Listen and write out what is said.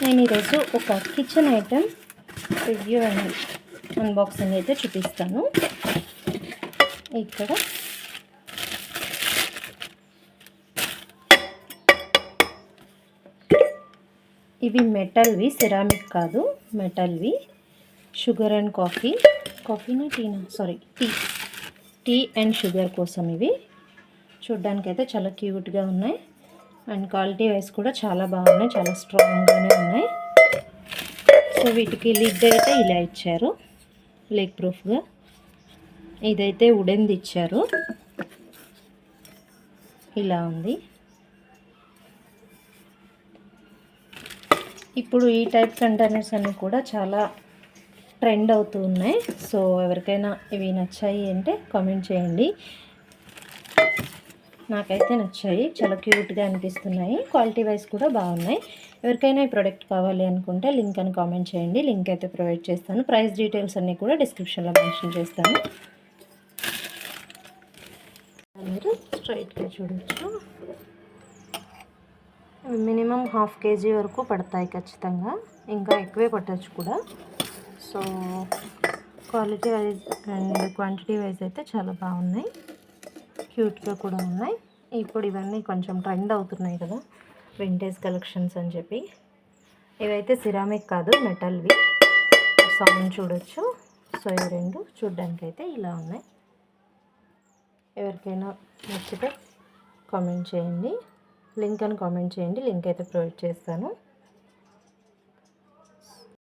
నేను ఈరోజు ఒక kitchen item review and unboxing అయితే చూపిస్తాను. ఇక్కడ ఇవి మెటల్వి, సిరామిక్ కాదు, మెటల్వి. షుగర్ అండ్ కాఫీనా టీనా సారీ టీ అండ్ షుగర్ కోసం ఇవి. చూడ్డానికైతే చాలా క్యూట్గా ఉన్నాయి అండ్ క్వాలిటీ వైజ్ కూడా చాలా బాగున్నాయి, చాలా స్ట్రాంగ్గానే ఉన్నాయి. సో వీటికి లిడ్ అయితే ఇలా ఇచ్చారు, లీక్ ప్రూఫ్గా. ఇదైతే వుడెన్ది ఇచ్చారు, ఇలా ఉంది. ఇప్పుడు ఈ టైప్ కంటైనర్స్ అన్నీ కూడా చాలా ట్రెండ్ అవుతూ ఉన్నాయి. సో ఎవరికైనా ఇవి నచ్చాయి అంటే కామెంట్ చేయండి. నాకైతే నచ్చాయి, చాలా క్యూట్గా అనిపిస్తున్నాయి, క్వాలిటీ వైజ్ కూడా బాగున్నాయి. ఎవరికైనా ఈ ప్రోడక్ట్ కావాలి అనుకుంటే లింక్ అని కామెంట్ చేయండి, లింక్ అయితే ప్రొవైడ్ చేస్తాను. ప్రైస్ డీటెయిల్స్ అన్నీ కూడా డిస్క్రిప్షన్లో మెన్షన్ చేస్తాను. మీరు స్ట్రైట్గా చూడవచ్చు. మినిమం 1/2 kg వరకు పడతాయి ఖచ్చితంగా, ఇంకా ఎక్కువే పట్టచ్చు కూడా. So quality wise and quantity wise అయితే చాలా బాగున్నాయి, క్యూట్గా కూడా ఉన్నాయి. ఇప్పుడు ఇవన్నీ కొంచెం ట్రెండ్ అవుతున్నాయి కదా, వింటేజ్ కలెక్షన్స్ అని చెప్పి. ఇవైతే సిరామిక్ కాదు, మెటల్వి. సౌండ్ చూడొచ్చు. సో ఇవి రెండు చూడ్డానికి అయితే ఇలా ఉన్నాయి. ఎవరికైనా నచ్చితే కామెంట్ చేయండి, లింక్ అని కామెంట్ చేయండి, లింక్ అయితే ప్రొవైడ్ చేస్తాను.